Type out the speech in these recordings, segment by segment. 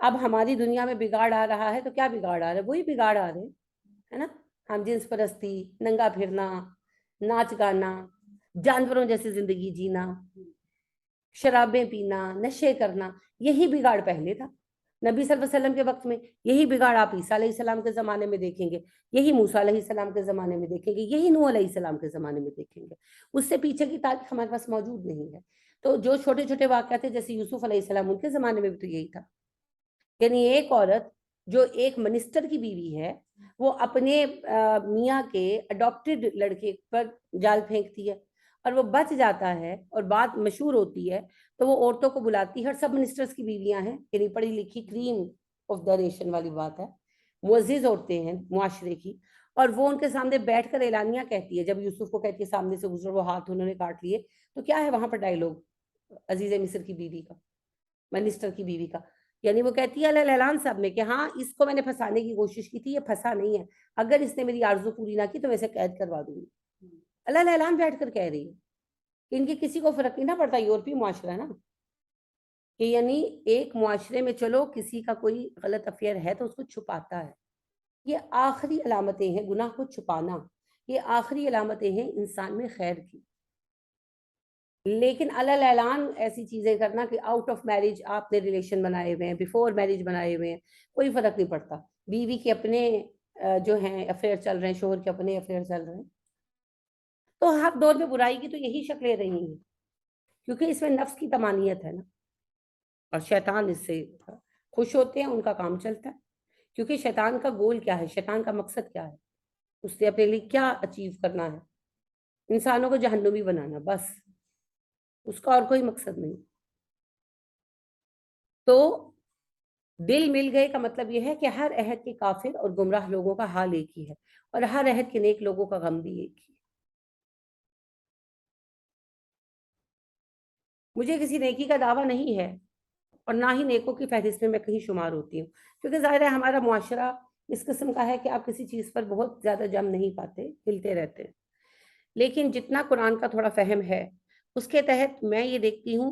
اب ہماری دنیا میں بگاڑ آ رہا ہے تو کیا بگاڑ آ رہا ہے؟ وہی بگاڑ آ رہے ہیں، ہے نا؟ ہم جنس پرستی، ننگا پھرنا، ناچ گانا، جانوروں جیسی زندگی جینا، شرابیں پینا، نشے کرنا، یہی بگاڑ پہلے تھا نبی صلی اللہ علیہ وسلم کے وقت میں، یہی بگاڑ آپ عیسیٰ علیہ السلام کے زمانے میں دیکھیں گے، یہی موسیٰ علیہ السلام کے زمانے میں دیکھیں گے، یہی نوح علیہ السلام کے زمانے میں دیکھیں گے۔ اس سے پیچھے کی تاریخ ہمارے پاس موجود نہیں ہے۔ تو جو چھوٹے چھوٹے واقعات تھے جیسے یوسف علیہ السلام، ان کے زمانے میں بھی تو یہی تھا، یعنی ایک عورت جو ایک منسٹر کی بیوی ہے، وہ اپنے میاں کے اڈاپٹڈ لڑکے پر جال پھینکتی ہے اور وہ بچ جاتا ہے اور بات مشہور ہوتی ہے، تو وہ عورتوں کو بلاتی ہے، اور سب منسٹرز کی بیویاں ہیں، یعنی پڑھی لکھی کریم آف دا نیشن والی بات ہے، معزز عورتیں ہیں معاشرے کی، اور وہ ان کے سامنے بیٹھ کر اعلانیہ کہتی ہے، جب یوسف کو کہتی ہے سامنے سے گزرو، وہ ہاتھ انہوں نے کاٹ لیے، تو کیا ہے وہاں پر ڈائیلاگ عزیز مصر کی بیوی کا، منسٹر کی بیوی کا، یعنی وہ کہتی ہے اللہ اعلان صاحب میں کہ ہاں اس کو میں نے پھنسانے کی کوشش کی تھی، یہ پھنسا نہیں ہے، اگر اس نے میری آرزو پوری نہ کی تو میں اسے قید کروا دوں گی۔ اللہ اعلان بیٹھ کر کہہ رہی ہے کہ ان کی کسی کو فرق نہیں نہ پڑتا، یورپی معاشرہ ہے نا، کہ یعنی ایک معاشرے میں چلو کسی کا کوئی غلط افیئر ہے تو اس کو چھپاتا ہے، یہ آخری علامتیں ہیں گناہ کو چھپانا، یہ آخری علامتیں ہیں انسان میں خیر کی۔ لیکن علل اعلان ایسی چیزیں کرنا کہ آؤٹ آف میرج آپ نے ریلیشن بنائے ہوئے ہیں، بیفور میرج بنائے ہوئے ہیں، کوئی فرق نہیں پڑتا، بیوی کے اپنے جو ہیں افیئر چل رہے ہیں، شوہر کے اپنے افیئر چل رہے ہیں، تو ہر دور میں برائی کی تو یہی شکلیں رہی ہیں، کیونکہ اس میں نفس کی تمانیت ہے نا، اور شیطان اس سے خوش ہوتے ہیں، ان کا کام چلتا ہے، کیونکہ شیطان کا گول کیا ہے، شیطان کا مقصد کیا ہے، اس نے اپنے لیے کیا اچیو کرنا ہے، انسانوں کو جہنمی بنانا، بس اس کا اور کوئی مقصد نہیں۔ تو دل مل گئے کا مطلب یہ ہے کہ ہر عہد کے کافر اور گمراہ لوگوں کا حال ایک ہی ہے، اور ہر عہد کے نیک لوگوں کا غم بھی ایک ہی ہے۔ مجھے کسی نیکی کا دعویٰ نہیں ہے، اور نہ ہی نیکوں کی فہرست میں کہیں شمار ہوتی ہوں، کیونکہ ظاہر ہے ہمارا معاشرہ اس قسم کا ہے کہ آپ کسی چیز پر بہت زیادہ جم نہیں پاتے، ہلتے رہتے ہیں۔ لیکن جتنا قرآن کا تھوڑا فہم ہے اس کے تحت میں یہ دیکھتی ہوں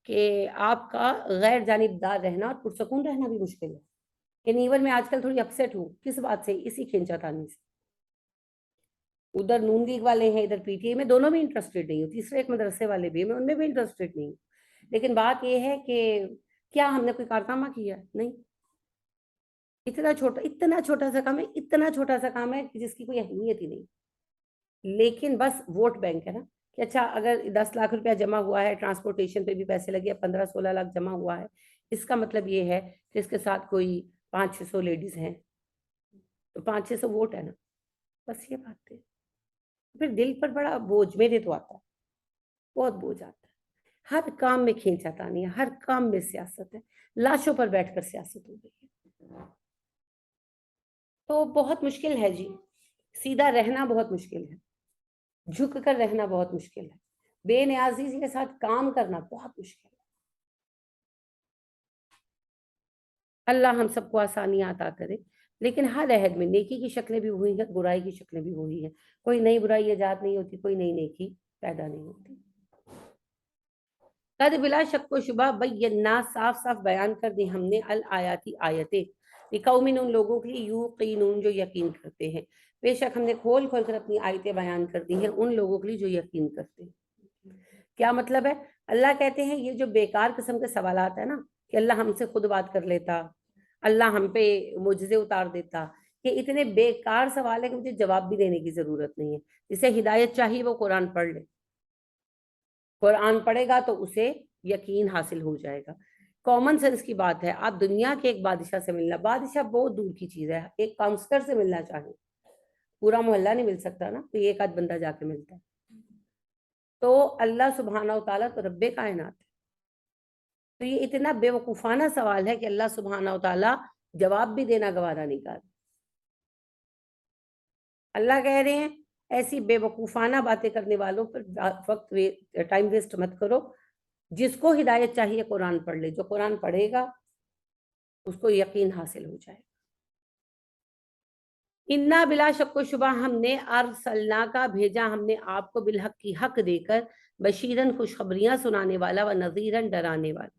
کہ آپ کا غیر جانبدار رہنا اور پرسکون رہنا بھی مشکل ہے، یعنی ایون میں آج کل تھوڑی اپسیٹ ہوں، کس بات سے؟ اسی کھینچا تانی سے، ادھر نون لیگ والے ہیں، ادھر پی ٹی آئی میں، دونوں میں انٹرسٹڈ نہیں ہوں، تیسرے ایک مدرسے والے بھی میں ان میں بھی انٹرسٹڈ نہیں ہوں، لیکن بات یہ ہے کہ کیا ہم نے کوئی کارنامہ کیا؟ نہیں، اتنا چھوٹا سا کام ہے، اتنا چھوٹا سا کام ہے جس کی کوئی اہمیت ہی نہیں، لیکن بس ووٹ بینک ہے نا، کہ اچھا اگر 10 لاکھ روپیہ جمع ہوا ہے، ٹرانسپورٹیشن پہ بھی پیسے لگے، 15-16 لاکھ جمع ہوا ہے، اس کا مطلب یہ ہے کہ اس کے ساتھ کوئی 500-600 لیڈیز ہیں، تو 500-600 ووٹ ہے نا، بس یہ بات ہے۔ پھر دل پر بڑا بوجھ میرے تو آتا ہے، بہت بوجھ آتا ہے، ہر کام میں کھینچا تانی ہے، ہر کام میں سیاست ہے، لاشوں پر بیٹھ کر سیاست ہو گئی ہے، تو بہت مشکل ہے جی، سیدھا رہنا بہت مشکل ہے، جھک کر رہنا بہت مشکل ہے، بے نیازی کے ساتھ کام کرنا بہت مشکل ہے۔ اللہ ہم سب کو آسانیاں عطا کرے، لیکن ہر عہد میں نیکی کی شکلیں بھی وہی ہیں، برائی کی شکلیں بھی وہی ہیں، کوئی نئی برائی ایجاد نہیں ہوتی، کوئی نئی نیکی پیدا نہیں ہوتی۔ قد بلا شک و شبہ بینا، صاف صاف بیان کر دی ہم نے، الآیاتی آیتیں، لقوم، ان لوگوں کے لیے، یوقنون جو یقین کرتے ہیں، بے شک ہم نے کھول کھول کر اپنی آیتیں بیان کر دی ہیں ان لوگوں کے لیے جو یقین کرتے ہیں۔ کیا مطلب ہے؟ اللہ کہتے ہیں یہ جو بیکار قسم کے سوالات ہیں نا، کہ اللہ ہم سے خود بات کر لیتا، اللہ ہم پہ معجزے اتار دیتا، یہ اتنے بیکار سوال ہے کہ مجھے جواب بھی دینے کی ضرورت نہیں ہے۔ جسے ہدایت چاہیے وہ قرآن پڑھ لے، قرآن پڑھے گا تو اسے یقین حاصل ہو جائے گا۔ کامن سینس کی بات ہے، آپ دنیا کے ایک بادشاہ سے ملنا، بادشاہ بہت دور کی چیز ہے، ایک کاؤنسلر سے ملنا چاہیں، پورا محلہ نہیں مل سکتا نا، تو ایک آدھ بندہ جا کے ملتا ہے، تو اللہ سبحانہ و تعالیٰ تو رب کائنات ہے، تو یہ اتنا بے وقوفانہ سوال ہے کہ اللہ سبحانہ و تعالیٰ جواب بھی دینا گوارا نہیں کر۔ اللہ کہہ رہے ہیں ایسی بے وقوفانہ باتیں کرنے والوں پر وقت ٹائم ویسٹ مت کرو، جس کو ہدایت چاہیے قرآن پڑھ لے، جو قرآن پڑھے گا اس کو یقین حاصل ہو جائے گا۔ انا بلا شک و شبہ ہم نے ارسلنا کا بھیجا ہم نے آپ کو بالحق کی حق دے کر، بشیرن خوشخبریاں سنانے والا و نذیرن ڈرانے والا،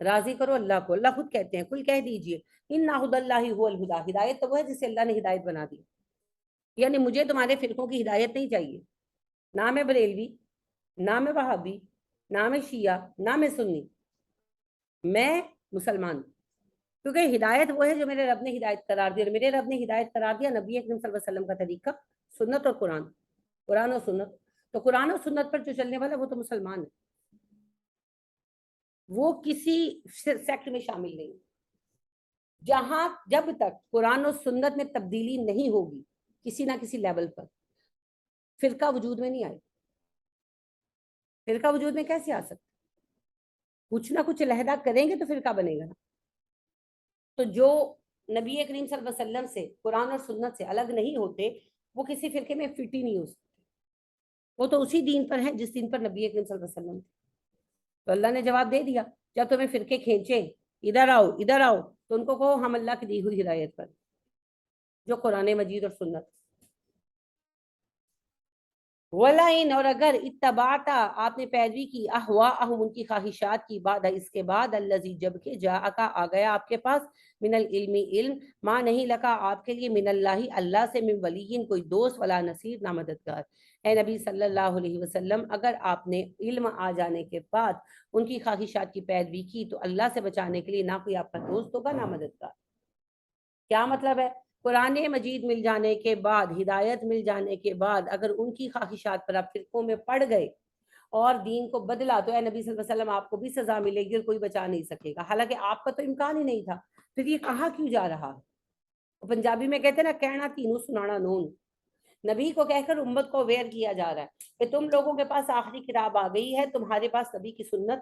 راضی کرو اللہ کو. اللہ خود کہتے ہیں کل کہہ دیجئے اِنَّ هُدَى اللَّهِ هُوَ الْهُدَى، ہدایت تو وہ ہے جسے اللہ نے ہدایت بنا دی. یعنی مجھے تمہارے فرقوں کی ہدایت نہیں چاہیے، نہ میں بریلوی، نہ میں وہابی، نہ میں شیعہ، نہ میں سنی، میں مسلمان. کیونکہ ہدایت وہ ہے جو میرے رب نے ہدایت قرار دی، اور میرے رب نے ہدایت قرار دیا نبی اکرم صلی اللہ علیہ وسلم کا طریقہ، سنت اور قرآن، قرآن اور سنت. تو قرآن اور سنت پر جو چلنے والا وہ تو مسلمان ہے، وہ کسی سیکٹ میں شامل نہیں. جہاں جب تک قرآن اور سنت میں تبدیلی نہیں ہوگی کسی نہ کسی لیول پر، فرقہ وجود میں نہیں آئے. فرقہ وجود میں کیسے آ سکتا؟ کچھ نہ کچھ علیحدہ کریں گے تو فرقہ بنے گا. تو جو نبی کریم صلی اللہ علیہ وسلم سے، قرآن اور سنت سے الگ نہیں ہوتے، وہ کسی فرقے میں فٹ ہی نہیں ہو سکتے. وہ تو اسی دین پر ہیں جس دین پر نبی کریم صلی اللہ علیہ وسلم تھے. تو اللہ نے جواب دے دیا، جب تمہیں فرقے کھینچیں ادھر آؤ ادھر آؤ، تو ان کو کہو ہم اللہ کی دی ہوئی ہدایت پر، جو قرآن مجید اور سنت. وَلَئِنْ، اور اگر اتبعتا آپ نے پیروی کی، احواءہم ان کی خواہشات کی، بعد اس کے بعد الذی جب کہ جاءکا آ گیا آپ کے پاس، من العلم علم، ما نہیں لکا آپ کے لیے، من اللہ اللہ سے، من ولی کوئی دوست، ولا نصیر نہ مددگار. اے نبی صلی اللہ علیہ وسلم اگر آپ نے علم آ جانے کے بعد ان کی خواہشات کی پیروی کی تو اللہ سے بچانے کے لیے نہ کوئی آپ کا دوست ہوگا نہ مددگار. کیا مطلب ہے؟ قرآن مجید مل جانے کے بعد، ہدایت مل جانے کے بعد اگر ان کی خواہشات پر آپ فرقوں میں پڑ گئے اور دین کو بدلا، تو اے نبی صلی اللہ علیہ وسلم آپ کو بھی سزا ملے گی اور کوئی بچا نہیں سکے گا. حالانکہ آپ کا تو امکان ہی نہیں تھا. پھر یہ کہا کیوں جا رہا ہے؟ پنجابی میں کہتے ہیں نا، کہنا تینوں سنانا نون. نبی کو کہہ کر امت کو اویئر کیا جا رہا ہے کہ تم لوگوں کے پاس آخری کتاب آ گئی ہے، تمہارے پاس نبی کی سنت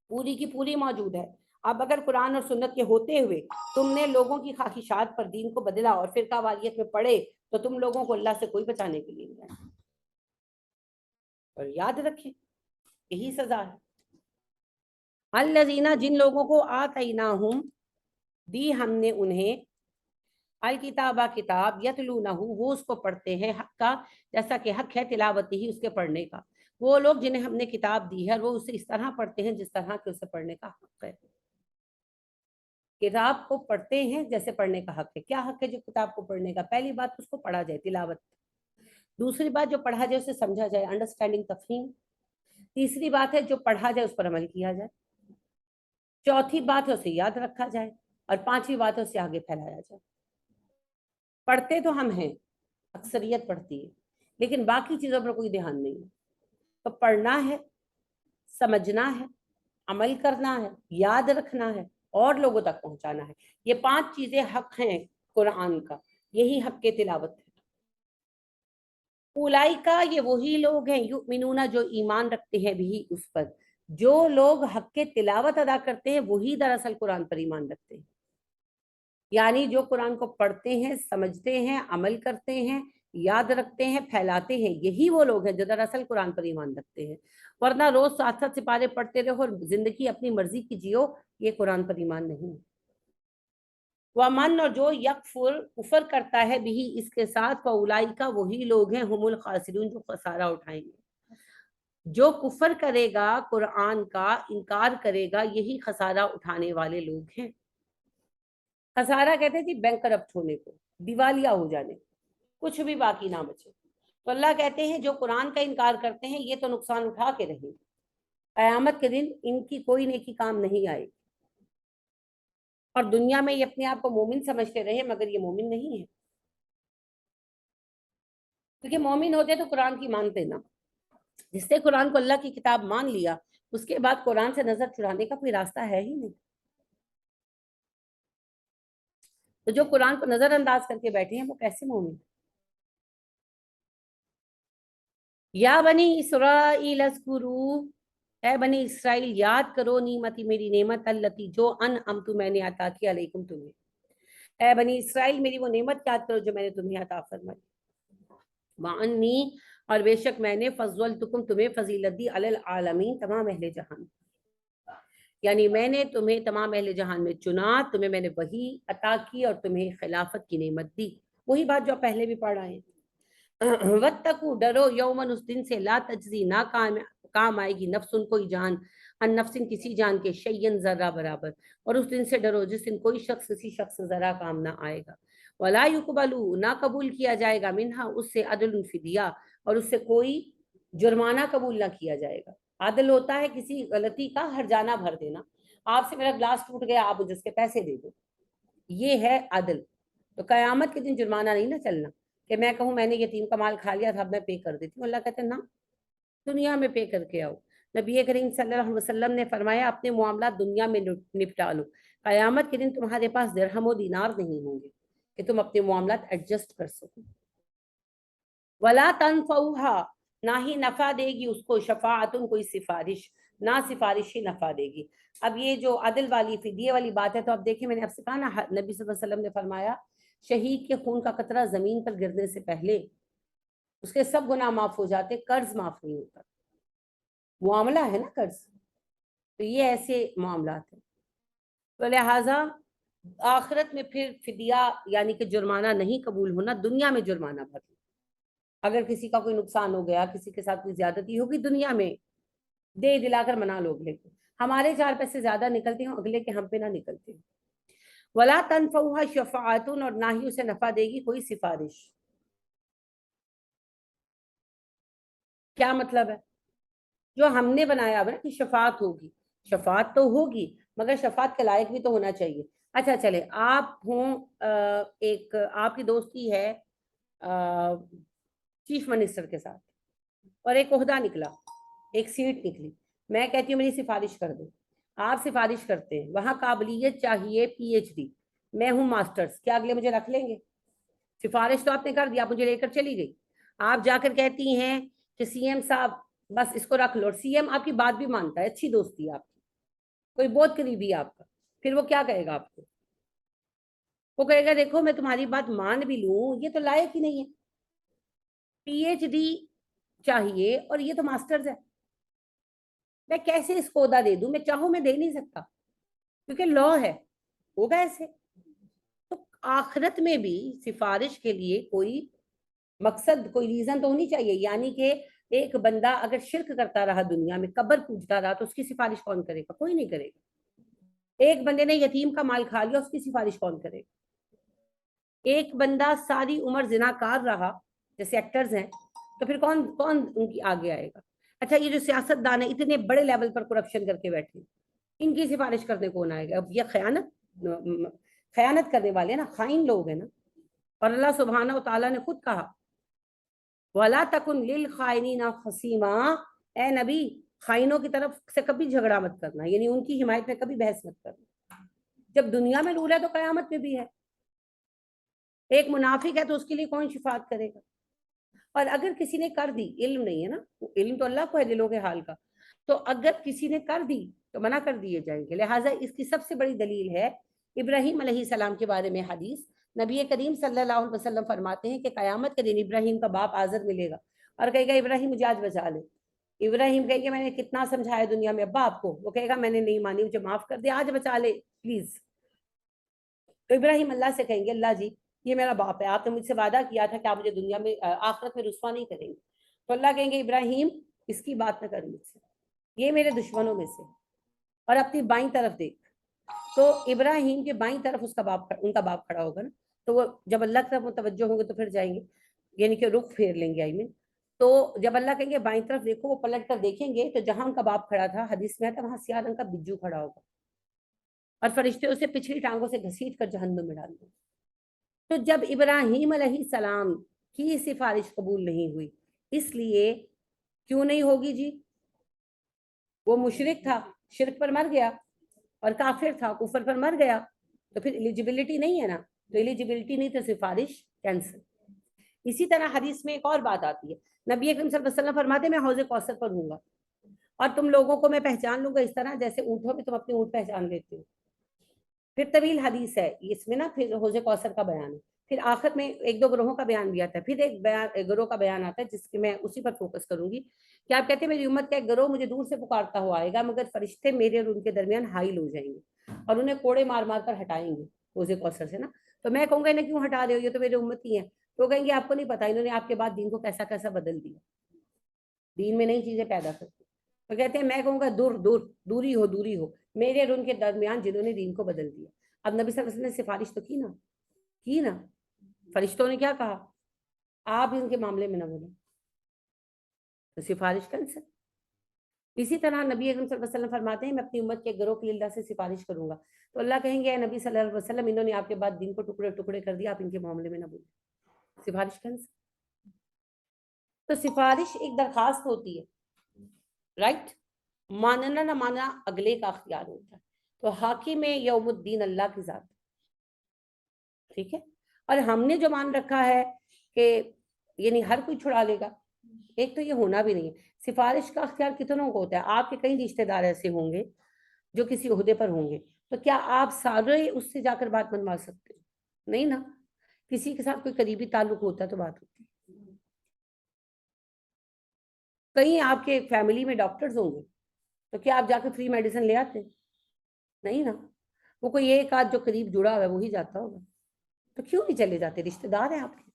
پوری کی پوری موجود ہے. اب اگر قرآن اور سنت کے ہوتے ہوئے تم نے لوگوں کی خواہشات پر دین کو بدلا اور فرقہ واریت میں پڑے، تو تم لوگوں کو اللہ سے کوئی بچانے کے لیے نہیں ہے. اور یاد رکھیں یہی سزا ہے. الذین، جن لوگوں کو آتیناہم، دی ہم نے انہیں، الکتابہ کتاب، یتلونہ وہ اس کو پڑھتے ہیں، حق کا جیسا کہ حق ہے تلاوت ہی اس کے پڑھنے کا. وہ لوگ جنہیں ہم نے کتاب دی ہے وہ اسے اس طرح پڑھتے ہیں جس طرح کہ اسے پڑھنے کا حق ہے. کتاب کو پڑھتے ہیں جیسے پڑھنے کا حق ہے. کیا حق ہے جو کتاب کو پڑھنے کا؟ پہلی بات اس کو پڑھا جائے، تلاوت. دوسری بات جو پڑھا جائے اسے سمجھا جائے، انڈرسٹینڈنگ، تفہیم. تیسری بات ہے جو پڑھا جائے اس پر عمل کیا جائے. چوتھی بات ہے اسے یاد رکھا جائے، اور پانچویں بات ہے اسے آگے پھیلایا جائے. پڑھتے تو ہم ہیں، اکثریت پڑھتی ہے، لیکن باقی چیزوں پر کوئی دھیان نہیں ہے. تو پڑھنا ہے، سمجھنا ہے، عمل کرنا ہے، یاد رکھنا ہے اور لوگوں تک پہنچانا ہے. یہ 5 چیزیں حق ہیں قرآن کا، یہی حق کے تلاوت ہے. اولئک، یہ وہی لوگ ہیں، یؤمنون جو ایمان رکھتے ہیں، بھی اس پر. جو لوگ حق کے تلاوت ادا کرتے ہیں وہی دراصل قرآن پر ایمان رکھتے ہیں. یعنی جو قرآن کو پڑھتے ہیں، سمجھتے ہیں، عمل کرتے ہیں، یاد رکھتے ہیں، پھیلاتے ہیں، یہی وہ لوگ ہیں جو دراصل قرآن پر ایمان رکھتے ہیں. ورنہ روز 7 سپارے پڑھتے رہو اور زندگی اپنی مرضی کی جیو، یہ قرآن پر ایمان نہیں ہے. ومن، اور جو یکفر کفر کرتا ہے، بھی اس کے ساتھ، فاولئک، وہی لوگ ہیں، ہم الخاسرون، جو خسارہ اٹھائیں گے. جو کفر کرے گا، قرآن کا انکار کرے گا، یہی خسارہ اٹھانے والے لوگ ہیں. خسارہ کہتے تھے بینک کرپٹ ہونے کو، دیوالیہ ہو جانے کو، کچھ بھی باقی نہ بچے. تو اللہ کہتے ہیں جو قرآن کا انکار کرتے ہیں یہ تو نقصان اٹھا کے رہیں. قیامت کے دن ان کی کوئی نیکی کام نہیں آئے. اور دنیا میں یہ اپنے آپ کو مومن سمجھتے رہے مگر یہ مومن نہیں ہے. کیونکہ مومن ہوتے تو قرآن کی مانتے نا. جس نے قرآن کو اللہ کی کتاب مان لیا اس کے بعد قرآن سے نظر چڑھانے کا کوئی راستہ ہے ہی نہیں. تو جو قرآن کو نظر انداز کر کے بیٹھے ہیں وہ کیسے مومن؟ یا بنی اسرائیل اذکروا، اے بنی اسرائیل یاد کرو، نعمتی، میری نعمت، التی، جو انعمت، میں نے عطا کی، علیکم، تمہیں. اے بنی اسرائیل میری وہ نعمت یاد کرو جو میں نے تمہیں عطا فرمائی. وانی، اور بے شک میں نے فضلتکم، تمہیں فضیلت دی، علی العالمین، تمام اہل جہان. یعنی میں نے تمہیں تمام اہل جہان میں چنا، تمہیں میں نے وہی عطا کی اور تمہیں خلافت کی نعمت دی. وہی بات جو پہلے بھی پڑھ آئے. واتقوا، ڈرو، یومن، اس دن سے، لا تجزی، نہ کام آئے گی نفس کوئی جان ان نفس کسی جان کے شیئن ذرہ برابر، اور اس دن سے ڈرو جس دن کوئی شخص کسی شخص سے ذرا کام نہ آئے گا، ولا یقبل نہ قبول کیا جائے گا منہا اس سے عدل فدیہ، اور اس سے کوئی جرمانہ قبول نہ کیا جائے گا۔ عدل ہوتا ہے کسی غلطی کا ہرجانہ بھر دینا، آپ سے میرا گلاس ٹوٹ گیا آپ مجھے اس کے پیسے دے دو، یہ ہے عدل۔ تو قیامت کے دن جرمانہ نہیں نہ چلنا کہ میں کہوں میں نے یتیم کا مال کھا لیا تھا اب میں پے کر دیتی ہوں، اللہ کہتے ہیں نا دنیا میں پے کر کے آؤ۔ نبی کریم صلی اللہ علیہ وسلم نے فرمایا اپنے معاملات دنیا میں نپٹا لو، قیامت کے دن تمہارے پاس درہم و دینار نہیں ہوں گے کہ تم اپنے معاملات ایڈجسٹ کر سکو۔ ولا تنفعها نہ ہی نفع دے گی اس کو شفاعتن کوئی سفارش، نہ سفارش ہی نفع دے گی۔ اب یہ جو عدل والی فدیے والی بات ہے تو اب دیکھیں میں نے آپ سے کہا نا نبی صلی اللہ علیہ وسلم نے فرمایا شہید کے خون کا قطرہ زمین پر گرنے سے پہلے اس کے سب گناہ معاف ہو جاتے، قرض معاف نہیں ہوتا، معاملہ ہے نا قرض، تو یہ ایسے معاملات ہیں۔ تو لہٰذا آخرت میں پھر فدیہ یعنی کہ جرمانہ نہیں قبول ہونا، دنیا میں جرمانہ بھر لو۔ اگر کسی کا کوئی نقصان ہو گیا، کسی کے ساتھ کوئی زیادتی ہوگی، دنیا میں دے دلا کر منا لو اگلے کو، ہمارے 4 پیسے زیادہ نکلتے ہیں اگلے کے ہم پہ نہ نکلتے ہیں۔ ولا تنفعها شفاعت اور نہ ہی اسے نفع دے گی کوئی سفارش۔ کیا مطلب ہے؟ جو ہم نے بنایا ہے کہ شفاعت ہوگی، شفاعت تو ہوگی مگر شفاعت کے لائق بھی تو ہونا چاہیے۔ اچھا چلے آپ ہوں ایک آپ کی دوستی ہے چیف منسٹر کے ساتھ اور ایک عہدہ نکلا، ایک سیٹ نکلی، میں کہتی ہوں میری سفارش کر دو، آپ سفارش کرتے ہیں، وہاں قابلیت چاہیے پی ایچ ڈی، میں ہوں ماسٹرز، کیا اگلے مجھے رکھ لیں گے؟ سفارش تو آپ نے کر دیا، آپ مجھے لے کر چلی گئی، آپ جا کر کہتی ہیں کہ سی ایم صاحب بس اس کو رکھ لو، اور سی ایم آپ کی بات بھی مانتا ہے، اچھی دوستی ہے آپ کی، کوئی بہت قریبی ہے آپ کا، پھر وہ کیا کہے گا آپ کو؟ وہ کہے گا دیکھو میں تمہاری بات مان بھی لوں یہ تو لائق ہی نہیں ہے، پی ایچ ڈی چاہیے اور یہ تو ماسٹرز ہے، میں کیسے اس کو عہدہ دے دوں؟ میں چاہوں میں دے نہیں سکتا کیونکہ لا ہے، ہوگا ایسے۔ تو آخرت میں بھی سفارش کے لیے کوئی مقصد کوئی ریزن تو ہونی چاہیے، یعنی کہ ایک بندہ اگر شرک کرتا رہا دنیا میں، قبر پوجتا رہا، تو اس کی سفارش کون کرے گا؟ کوئی نہیں کرے گا۔ ایک بندے نے یتیم کا مال کھا لیا، اس کی سفارش کون کرے گا؟ ایک بندہ ساری عمر زناکار رہا، جیسے ایکٹرز ہیں، تو پھر کون کون ان کی آگے آئے گا؟ اچھا یہ جو سیاست دان ہے اتنے بڑے لیول پر کرپشن کر کے بیٹھے، ان کی سفارش کرنے کون آئے گا؟ اب یہ خیانت کرنے والے نا، خائن لوگ ہیں نا، اور اللہ سبحانہ و تعالیٰ نے خود کہا وَلَا تَكُنْ لِلْخَائِنِينَ خَصِيمًا، اے نبی خائنوں کی طرف سے کبھی جھگڑا مت کرنا، یعنی ان کی حمایت میں کبھی بحث مت کرنا۔ جب دنیا میں رول ہے تو قیامت میں بھی ہے۔ ایک منافق ہے تو اس کے لیے کون شفاعت کرے گا؟ اور اگر کسی نے کر دی، علم نہیں ہے نا، علم تو اللہ کو ہے دلوں کے حال کا، تو اگر کسی نے کر دی تو منع کر دیے جائیں گے۔ لہٰذا اس کی سب سے بڑی دلیل ہے ابراہیم علیہ السلام کے بارے میں حدیث، نبی کریم صلی اللہ علیہ وسلم فرماتے ہیں کہ قیامت کے دن ابراہیم کا باپ حاضر ملے گا اور کہے گا ابراہیم مجھے آج بچا لے۔ ابراہیم کہے گا میں نے کتنا سمجھایا دنیا میں ابا آپ کو، وہ کہے گا میں نے نہیں مانی، مجھے معاف کر دیا، آج بچا لے پلیز۔ تو ابراہیم اللہ سے کہیں گے اللہ جی یہ میرا باپ ہے، آپ نے مجھ سے وعدہ کیا تھا کہ آپ مجھے دنیا میں آخرت میں رسوا نہیں کریں گے، تو اللہ کہیں گے ابراہیم اس کی بات نہ کر مجھ سے، یہ میرے دشمنوں میں سے، اور اپنی بائیں طرف دیکھ۔ تو ابراہیم کے بائیں طرف اس کا باپ، ان کا باپ کھڑا ہوگا نا، تو وہ جب اللہ کی طرف متوجہ ہوں گے تو پھر جائیں گے، یعنی کہ رخ پھیر لیں گے تو جب اللہ کہیں گے بائیں طرف دیکھو، وہ پلٹ کر دیکھیں گے تو جہاں ان کا باپ کھڑا تھا حدیث میں آتا وہاں سیاہ رنگ کا بجو کھڑا ہوگا، اور فرشتے اسے پچھلی ٹانگوں سے گھسیٹ کر جہنم میں ڈال دیں۔ تو جب ابراہیم علیہ السلام کی سفارش قبول نہیں ہوئی، اس لیے کیوں نہیں ہوگی جی؟ وہ مشرک تھا، شرک پر مر گیا، اور کافر تھا، کفر پر مر گیا، تو پھر ایلیجیبلٹی نہیں ہے نا، تو ایلیجیبلٹی نہیں تو سفارش کینسل۔ اسی طرح حدیث میں ایک اور بات آتی ہے، نبی اکرم صلی اللہ علیہ وسلم فرماتے ہیں میں حوض کوثر پر ہوں گا اور تم لوگوں کو میں پہچان لوں گا اس طرح جیسے اونٹوں میں تم اپنے اونٹ پہچان لیتے ہو۔ پھر طویل حدیث ہے اس میں نا، پھر حوض کوثر کا بیان ہے، پھر آخر میں ایک دو گروہوں کا بیان بھی آتا ہے، پھر ایک گروہ کا بیان آتا ہے جس کے میں اسی پر فوکس کروں گی کہ آپ کہتے ہیں میری امت کا ایک گروہ مجھے دور سے پکارتا ہوا آئے گا مگر فرشتے میرے اور ان کے درمیان حائل ہو جائیں گے اور انہیں کوڑے مار مار کر ہٹائیں گے حوض کوثر سے نا، تو میں کہوں گا انہیں کیوں ہٹا رہے ہو، یہ تو میرے امتی ہیں، تو کہیں گے آپ کو نہیں پتا انہوں نے آپ کے بعد دین کو کیسا کیسا بدل دیا، دین میں نئی چیزیں پیدا کرتی۔ تو کہتے ہیں میں کہوں گا دور دور دوری ہو دوری ہو میرے اور ان کے درمیان جنہوں نے دین کو بدل دیا. اب نبی صلی اللہ علیہ وسلم نے سفارش تو کی نا. فرشتوں نے کیا کہا؟ آپ ان کے معاملے میں نہ بولیں. تو سفارش کینسل. اسی طرح نبی اکرم صلی اللہ علیہ وسلم فرماتے ہیں میں اپنی امت کے گروہ کے لیے اللہ سے سفارش کروں گا. تو اللہ کہیں گے اے نبی صلی اللہ علیہ وسلم انہوں نے آپ کے بعد دین کو ٹکڑے ٹکڑے کر دیا, آپ ان کے معاملے میں نہ بولیں. سفارش کینسل. تو سفارش ایک درخواست ہوتی ہے, رائٹ. ماننا نہ ماننا اگلے کا اختیار ہوتا ہے. تو حاکم یوم الدین اللہ کی ذات, ٹھیک ہے. اور ہم نے جو مان رکھا ہے کہ یعنی ہر کوئی چھڑا لے گا, ایک تو یہ ہونا بھی نہیں ہے. سفارش کا اختیار کتنوں کو ہوتا ہے؟ آپ کے کئی رشتہ دار ایسے ہوں گے جو کسی عہدے پر ہوں گے, تو کیا آپ سارے اس سے جا کر بات منوا سکتے؟ نہیں نا. کسی کے ساتھ کوئی قریبی تعلق ہوتا ہے تو بات ہوتی ہے. کہیں آپ کے فیملی میں ڈاکٹرز ہوں گے تو کیا آپ جا کے فری میڈیسن لے آتے؟ نہیں نا. وہ کوئی ایک آدھ جو قریب جڑا ہوا ہے وہی جاتا ہوگا. تو کیوں نہیں چلے جاتے؟ رشتہ دار ہیں آپ کے.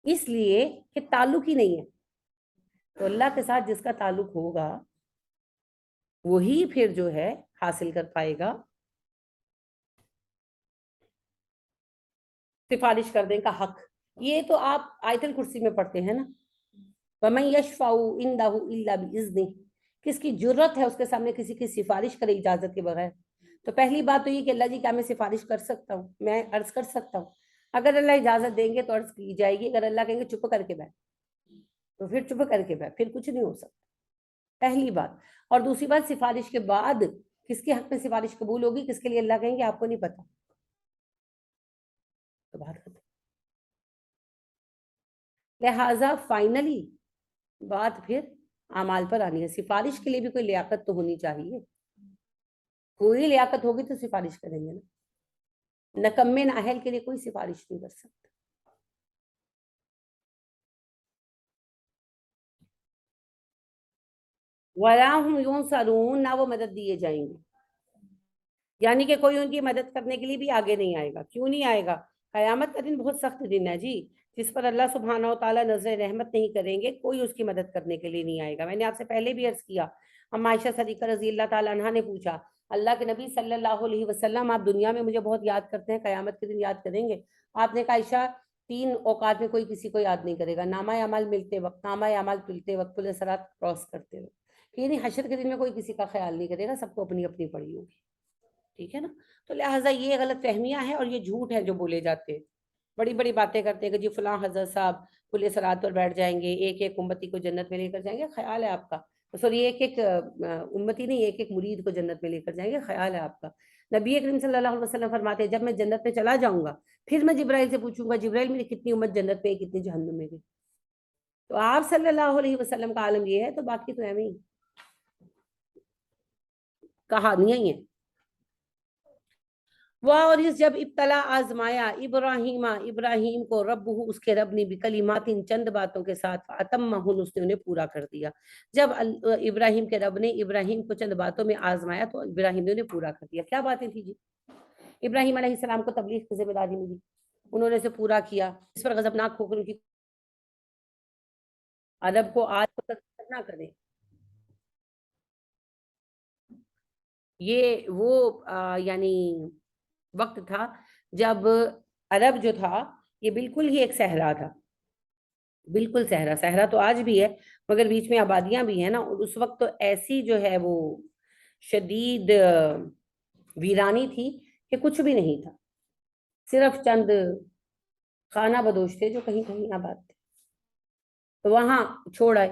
اس لیے کہ تعلق ہی نہیں ہے. تو اللہ کے ساتھ جس کا تعلق ہوگا وہی پھر جو ہے حاصل کر پائے گا سفارش کرنے کا حق. یہ تو آپ آیت الکرسی میں پڑھتے ہیں نا, وَمَن يَشْفَعُ عِندَهُ إِلَّا بِإِذْنِهِ. کس کی جرت ہے اس کے سامنے کسی کی سفارش کرے اجازت کے بغیر؟ تو پہلی بات تو یہ کہ اللہ جی کیا میں سفارش کر سکتا ہوں, میں عرض کر سکتا ہوں. اگر اللہ اجازت دیں گے تو عرض کی جائے گی, اگر اللہ کہیں گے چپ کر کے بیٹھ تو پھر چپ کر کے بیٹھ, پھر کچھ نہیں ہو سکتا. پہلی بات. اور دوسری بات, سفارش کے بعد کس کے حق میں سفارش قبول ہوگی, کس کے لیے اللہ کہیں گے آپ کو نہیں پتا. تو بات ختم. لہٰذا فائنلی بات پھر اعمال پر آنی ہے. سفارش کے لیے بھی کوئی لیاقت تو ہونی چاہیے. کوئی لیاقت ہوگی تو سفارش کریں گے نا. نکمے نااہل کے لیے کوئی سفارش نہیں کر سکتا. وَلَا هُمْ يُنصَرُونَ, نہ وہ مدد دیے جائیں گے. یعنی کہ کوئی ان کی مدد کرنے کے لیے بھی آگے نہیں آئے گا. کیوں نہیں آئے گا؟ قیامت کا دن بہت سخت دن ہے جی, جس پر اللہ سبحانہ و تعالیٰ نظر رحمت نہیں کریں گے, کوئی اس کی مدد کرنے کے لیے نہیں آئے گا. میں نے آپ سے پہلے بھی عرض کیا, ہم عائشہ صدیقہ رضی اللہ تعالیٰ عنہا نے پوچھا اللہ کے نبی صلی اللہ علیہ وسلم آپ دنیا میں مجھے بہت یاد کرتے ہیں, قیامت کے دن یاد کریں گے؟ آپ نے کہا عائشہ 3 اوقات میں کوئی کسی کو یاد نہیں کرے گا, نامہ اعمال ملتے وقت, نامہ اعمال تلتے وقت, پل صراط کراس کرتے وقت. یعنی حشر کے دن میں کوئی کسی کا خیال نہیں کرے گا, سب کو اپنی اپنی پڑی ہوگی. ٹھیک ہے نا. تو لہٰذا یہ غلط فہمیاں ہیں اور یہ جھوٹ ہے جو بولے جاتے ہیں. بڑی بڑی باتیں کرتے ہیں کہ جی فلاں حضرت صاحب کل صراط پر بیٹھ جائیں گے, ایک ایک امتی کو جنت میں لے کر جائیں گے. خیال ہے آپ کا. سوری, ایک ایک امتی نہیں, ایک ایک مرید کو جنت میں لے کر جائیں گے. خیال ہے آپ کا. نبی اکرم صلی اللہ علیہ وسلم فرماتے ہیں جب میں جنت میں چلا جاؤں گا پھر میں جبرائیل سے پوچھوں گا جبرائیل میری کتنی امت جنت میں, کتنی جہنم میں گئی. تو آپ صلی اللہ علیہ وسلم کا عالم یہ ہے, تو باقی تو ایویں کہانیاں ہی ہیں. اور جب ابتلا آزمایا ابراہیم کو رب اس کے رب نے بکلمات چند باتوں کے ساتھ اتمہن اس نے انہیں پورا کر دیا. جب ابراہیم کے رب نے ابراہیم کو چند باتوں میں آزمایا تو ابراہیم نے انہیں پورا کر دیا. کیا باتیں تھی جی؟ ابراہیم علیہ السلام کو تبلیغ کی ذمہ داری ملی, انہوں نے اسے پورا کیا. اس پر غضبناک ہو کر ان کی ادب کو آج تک نہ کریں. یہ وہ یعنی وقت تھا جب عرب جو تھا یہ بالکل ہی ایک صحرا تھا, بالکل صحرا. صحرا تو آج بھی ہے مگر بیچ میں آبادیاں بھی ہیں نا. اور اس وقت تو ایسی جو ہے وہ شدید ویرانی تھی کہ کچھ بھی نہیں تھا, صرف چند خانہ بدوش تھے جو کہیں کہیں آباد تھے. تو وہاں چھوڑ آئے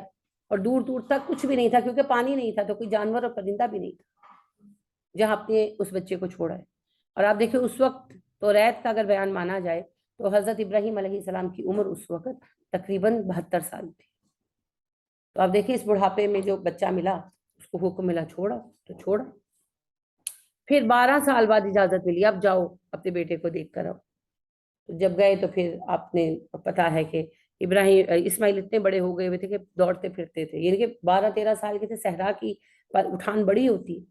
اور دور دور تک کچھ بھی نہیں تھا کیونکہ پانی نہیں تھا, تو کوئی جانور اور پرندہ بھی نہیں تھا جہاں اپنے اس بچے کو چھوڑا ہے. اور آپ دیکھیں اس وقت تو ریت کا اگر بیان مانا جائے تو حضرت ابراہیم علیہ السلام کی عمر اس وقت تقریباً 72 سال تھی. تو آپ دیکھیں اس بڑھاپے میں جو بچہ ملا اس کو حکم ملا چھوڑا تو چھوڑا. پھر 12 سال بعد اجازت ملی اب جاؤ اپنے بیٹے کو دیکھ کر آؤ. تو جب گئے تو پھر آپ نے پتا ہے کہ ابراہیم اسماعیل اتنے بڑے ہو گئے ہوئے تھے کہ دوڑتے پھرتے تھے, یعنی کہ 12-13 سال کے تھے. صحرا کی پر اٹھان بڑی ہوتی ہے.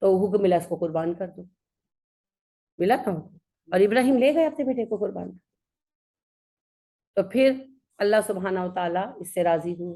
تو حکم ملا اس کو قربان کر دو, ملا تھا. اور ابراہیم لے گئے اپنے بیٹے کو قربان. تو پھر اللہ سبحانہ و تعالیٰ اس سے راضی ہوئے